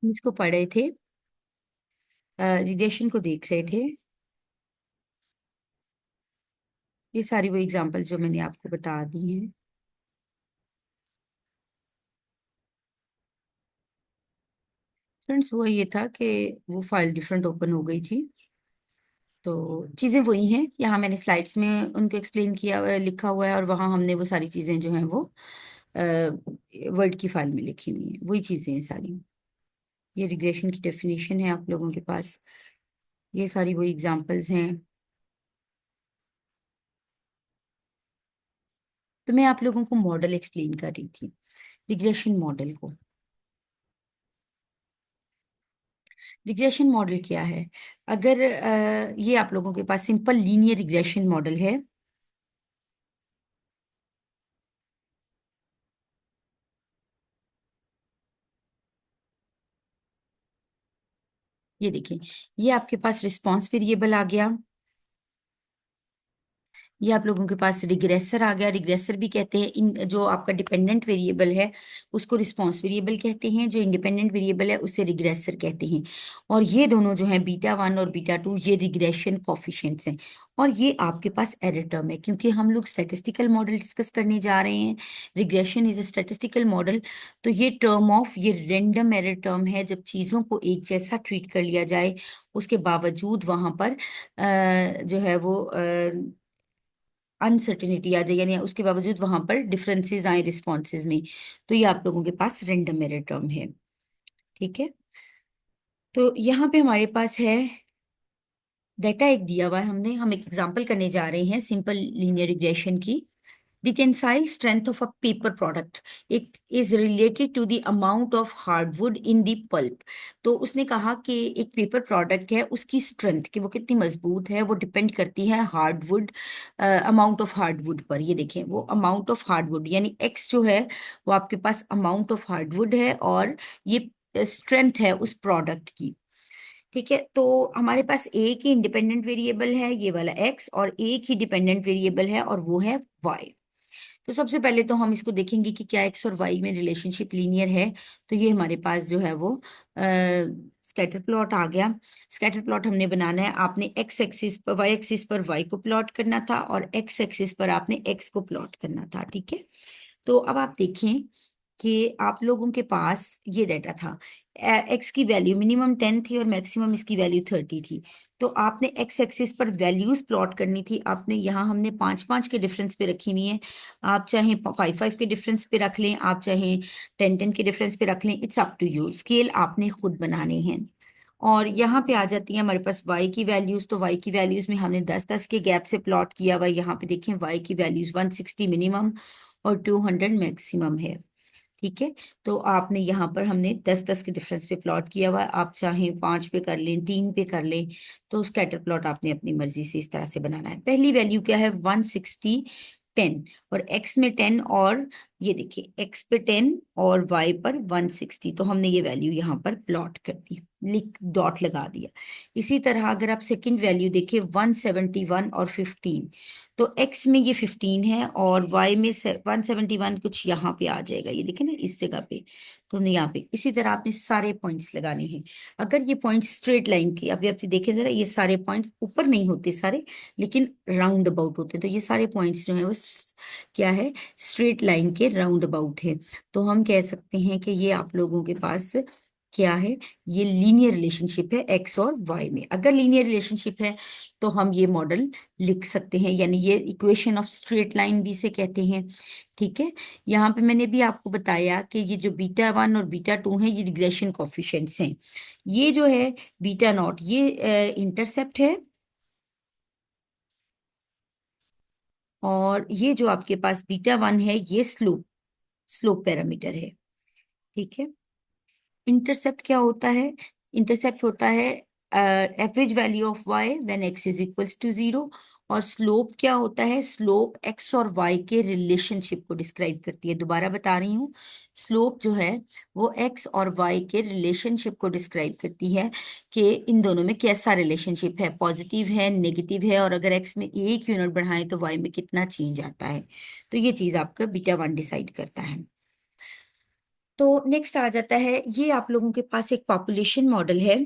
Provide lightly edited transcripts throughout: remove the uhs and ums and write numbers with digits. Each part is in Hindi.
हम इसको पढ़ रहे थे, रिलेशन को देख रहे थे। ये सारी वो एग्जांपल जो मैंने आपको बता दी हैं। फ्रेंड्स, वो ये था कि वो फाइल डिफरेंट ओपन हो गई थी। तो चीज़ें वही हैं, यहाँ मैंने स्लाइड्स में उनको एक्सप्लेन किया हुआ है, लिखा हुआ है, और वहाँ हमने वो सारी चीज़ें जो हैं वो वर्ड की फाइल में लिखी हुई हैं, वही चीज़ें हैं सारी। ये रिग्रेशन की डेफिनेशन है आप लोगों के पास। ये सारी वही एग्जांपल्स हैं। तो मैं आप लोगों को मॉडल एक्सप्लेन कर रही थी, रिग्रेशन मॉडल को। रिग्रेशन मॉडल क्या है? अगर ये आप लोगों के पास सिंपल लीनियर रिग्रेशन मॉडल है। ये देखिए, ये आपके पास रिस्पांस वेरिएबल आ गया। ये आप लोगों के पास रिग्रेसर आ गया। रिग्रेसर भी कहते हैं इन जो आपका डिपेंडेंट वेरिएबल है उसको रिस्पांस वेरिएबल कहते हैं, जो इंडिपेंडेंट वेरिएबल है उसे रिग्रेसर कहते हैं। और ये दोनों जो हैं बीटा 1 और बीटा 2, ये रिग्रेशन कॉफिशिएंट्स हैं। और ये आपके पास एरर टर्म है, क्योंकि हम लोग स्टैटिस्टिकल मॉडल डिस्कस करने जा रहे हैं। Regression is a statistical model. तो ये टर्म ऑफ ये रैंडम एरर टर्म है, जब चीज़ों को एक जैसा ट्रीट कर लिया जाए, उसके बावजूद वहां पर जो है वो अनसर्टेनिटी आ जाए, यानी उसके बावजूद वहां पर डिफरेंसेस आए रिस्पॉन्सेज में। तो ये आप लोगों के पास रेंडम एरर टर्म है। ठीक है। तो यहाँ पे हमारे पास है डेटा एक दिया हुआ है। हम एक एग्जांपल करने जा रहे हैं सिंपल लीनियर रिग्रेशन की। The tensile strength of a paper product it is related to the amount of hardwood in the pulp। तो उसने कहा कि एक पेपर प्रोडक्ट है, उसकी स्ट्रेंथ कि वो कितनी मजबूत है वो डिपेंड करती है हार्डवुड, अमाउंट ऑफ हार्डवुड पर। ये देखें, वो अमाउंट ऑफ हार्डवुड यानी एक्स जो है वो आपके पास अमाउंट ऑफ हार्डवुड है, और ये स्ट्रेंथ है उस प्रोडक्ट की। ठीक है। तो हमारे पास एक ही इंडिपेंडेंट वेरिएबल है, ये वाला एक्स, और एक ही डिपेंडेंट वेरिएबल है और वो है वाई। तो सबसे पहले तो हम इसको देखेंगे कि क्या एक्स और वाई में रिलेशनशिप लीनियर है। तो ये हमारे पास जो है वो स्कैटर प्लॉट आ गया। स्कैटर प्लॉट हमने बनाना है। आपने एक्स एक्सिस पर, वाई एक्सिस पर वाई को प्लॉट करना था, और एक्स एक्सिस पर आपने एक्स को प्लॉट करना था। ठीक है। तो अब आप देखें कि आप लोगों के पास ये डेटा था। एक्स की वैल्यू मिनिमम 10 थी और मैक्सिमम इसकी वैल्यू 30 थी। तो आपने एक्स एक्सिस पर वैल्यूज प्लॉट करनी थी। आपने यहाँ हमने 5-5 के डिफरेंस पे रखी हुई है। आप चाहे 5-5 के डिफरेंस पे रख लें, आप चाहे 10-10 के डिफरेंस पे रख लें, it's up to you. Scale आपने खुद बनाने हैं। और यहाँ पे आ जाती है हमारे पास y की वैल्यूज। तो y की वैल्यूज में हमने 10-10 के गैप से प्लॉट किया हुआ है। यहाँ पे देखें, y की वैल्यूज 160 मिनिमम और 200 मैक्सिमम है। ठीक है। तो आपने यहाँ पर हमने 10-10 के डिफरेंस पे प्लॉट किया हुआ है। आप चाहें 5 पे कर लें, 3 पे कर लें। तो स्कैटर प्लॉट आपने अपनी मर्जी से इस तरह से बनाना है। पहली वैल्यू क्या है? 160, 10, और x में 10, और ये देखिए x पे 10 और y पर 160। तो हमने ये वैल्यू यहाँ पर प्लॉट कर दी, लिख डॉट लगा दिया। इसी तरह अगर आप सेकंड वैल्यू देखें, 171 और 15, तो x में ये 15 है और y में 171 कुछ यहाँ पे आ जाएगा, ये देखें ना इस जगह पे। तो हमने यहाँ पे इसी तरह आपने सारे पॉइंट्स लगाने हैं। अगर ये पॉइंट्स स्ट्रेट लाइन के, अभी आप देखें जरा, ये सारे पॉइंट्स ऊपर नहीं होते सारे, लेकिन राउंड अबाउट होते हैं। तो ये सारे पॉइंट्स जो हैं वो क्या है? स्ट्रेट लाइन के राउंड अबाउट है। तो हम कह सकते हैं कि ये आप लोगों के पास क्या है? ये लीनियर रिलेशनशिप है एक्स और वाई में। अगर लीनियर रिलेशनशिप है तो हम ये मॉडल लिख सकते हैं, यानी ये इक्वेशन ऑफ स्ट्रेट लाइन भी से कहते हैं। ठीक है। यहाँ पे मैंने भी आपको बताया कि ये जो बीटा 1 और बीटा 2 हैं, ये रिग्रेशन कॉफिशिएंट्स हैं। ये जो है बीटा 0, ये इंटरसेप्ट है, और ये जो आपके पास बीटा 1 है ये स्लोप, स्लोप पैरामीटर है। ठीक है। इंटरसेप्ट क्या होता है? इंटरसेप्ट होता है average value of Y when X is equals to 0। और स्लोप क्या होता है? स्लोप एक्स और वाई के रिलेशनशिप को डिस्क्राइब करती है। दोबारा बता रही हूँ, स्लोप जो है वो एक्स और वाई के रिलेशनशिप को डिस्क्राइब करती है कि इन दोनों में कैसा रिलेशनशिप है, पॉजिटिव है, नेगेटिव है, और अगर एक्स में एक यूनिट बढ़ाएं तो वाई में कितना चेंज आता है। तो ये चीज आपका बीटा 1 डिसाइड करता है। तो नेक्स्ट आ जाता है, ये आप लोगों के पास एक पॉपुलेशन मॉडल है।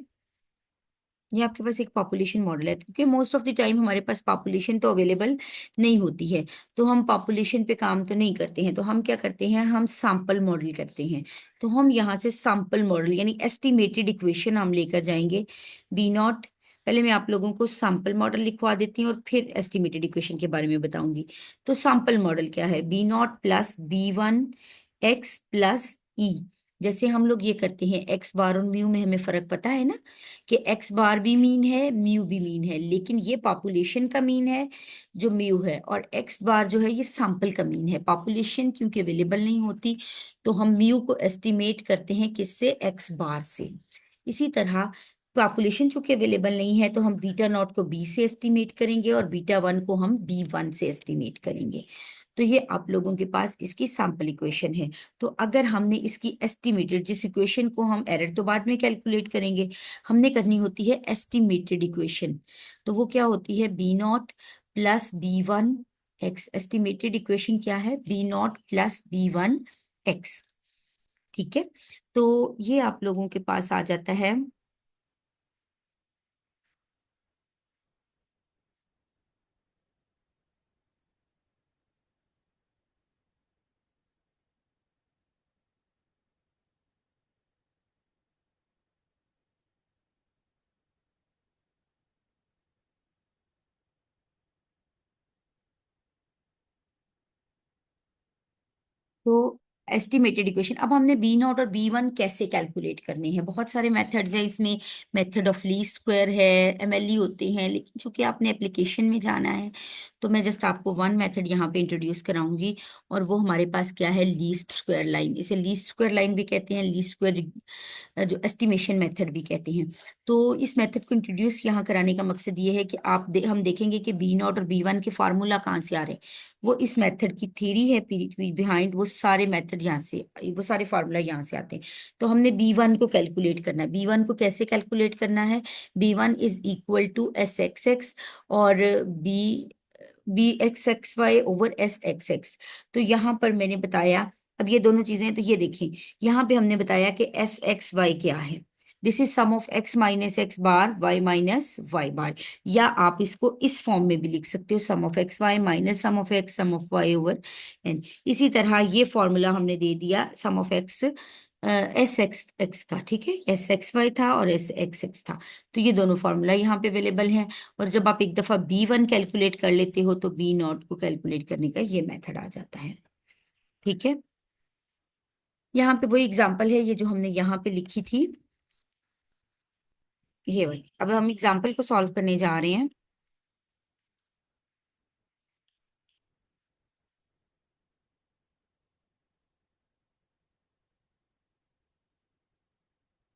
ये आपके पास एक पॉपुलेशन मॉडल है, क्योंकि मोस्ट ऑफ द टाइम हमारे पास पॉपुलेशन तो अवेलेबल नहीं होती है, तो हम पॉपुलेशन पे काम तो नहीं करते हैं। तो हम क्या करते हैं, हम सैंपल मॉडल करते हैं। तो हम यहाँ से सैंपल मॉडल यानी एस्टिमेटेड इक्वेशन हम लेकर जाएंगे। बी नॉट, पहले मैं आप लोगों को सैंपल मॉडल लिखवा देती हूँ और फिर एस्टिमेटेड इक्वेशन के बारे में बताऊंगी। तो सैंपल मॉडल क्या है, B naught plus B1 X plus E. जैसे हम लोग ये करते हैं, एक्स बार और म्यू में हमें फर्क पता है ना, कि एक्स बार भी मीन है, म्यू भी मीन है, लेकिन ये पॉपुलेशन का मीन है जो म्यू है, और एक्स बार जो है ये सैंपल का मीन है। पॉपुलेशन क्योंकि अवेलेबल नहीं होती, तो हम म्यू को एस्टिमेट करते हैं किससे, एक्स बार से। इसी तरह पॉपुलेशन चूंकि अवेलेबल नहीं है, तो हम बीटा नॉट को बी से एस्टिमेट करेंगे और बीटा वन को हम B1 से एस्टिमेट करेंगे। तो ये आप लोगों के पास इसकी सैंपल इक्वेशन है। तो अगर हमने इसकी एस्टिमेटेड, जिस इक्वेशन को हम एरर तो बाद में कैलकुलेट करेंगे, हमने करनी होती है एस्टिमेटेड इक्वेशन। तो वो क्या होती है, B naught plus B1 X. Estimated equation क्या है, B naught plus B1 x. ठीक है, तो ये आप लोगों के पास आ जाता है। तो एस्टिमेटेड इक्वेशन, अब हमने बी नॉट और B1 कैसे कैलकुलेट करने हैं, बहुत सारे मेथड्स हैं इसमें। मेथड ऑफ लीस्ट स्क्वायर है, MLE होते हैं, लेकिन चूंकि आपने एप्लीकेशन में जाना है, तो मैं जस्ट आपको वन मेथड यहाँ पे इंट्रोड्यूस कराऊंगी। और वो हमारे पास क्या है, लीस्ट स्क्वायर लाइन। इसे लीस्ट स्क्वायर लाइन भी कहते हैं, लीस्ट स्क्वायर जो एस्टिमेशन मेथड भी कहते हैं। तो इस मेथड को इंट्रोड्यूस यहाँ कराने का मकसद ये है कि हम देखेंगे कि बी नॉट और B1 के फार्मूला कहाँ से आ रहे हैं। वो इस मेथड की थ्योरी है बिहाइंड, वो सारे मेथड यहाँ से, वो सारे फार्मूला यहाँ से आते हैं। तो हमने B1 को कैलकुलेट करना है। B1 को कैसे कैलकुलेट करना है, B1 is equal to SXX और बी BXXY ओवर SXX। तो यहाँ पर मैंने बताया, अब ये दोनों चीजें, तो ये देखें, यहाँ पे हमने बताया कि SXY क्या है। This is sum of x minus X bar y minus Y bar, या आप इसको इस फॉर्म में भी लिख सकते हो, sum of X Y minus sum of X sum of Y over n। इसी तरह ये फॉर्मूला हमने दे दिया, सम ऑफ एक्स SXX का, ठीक है, SXY था और SXX था। तो ये दोनों फॉर्मूला यहाँ पे अवेलेबल हैं। और जब आप एक दफा B1 कैलकुलेट कर लेते हो, तो B नॉट को कैलकुलेट करने का ये मेथड आ जाता है। ठीक है, यहाँ पे वही एग्जांपल है, ये जो हमने यहाँ पे लिखी थी, ये वाली। अब हम एग्जाम्पल को सॉल्व करने जा रहे हैं।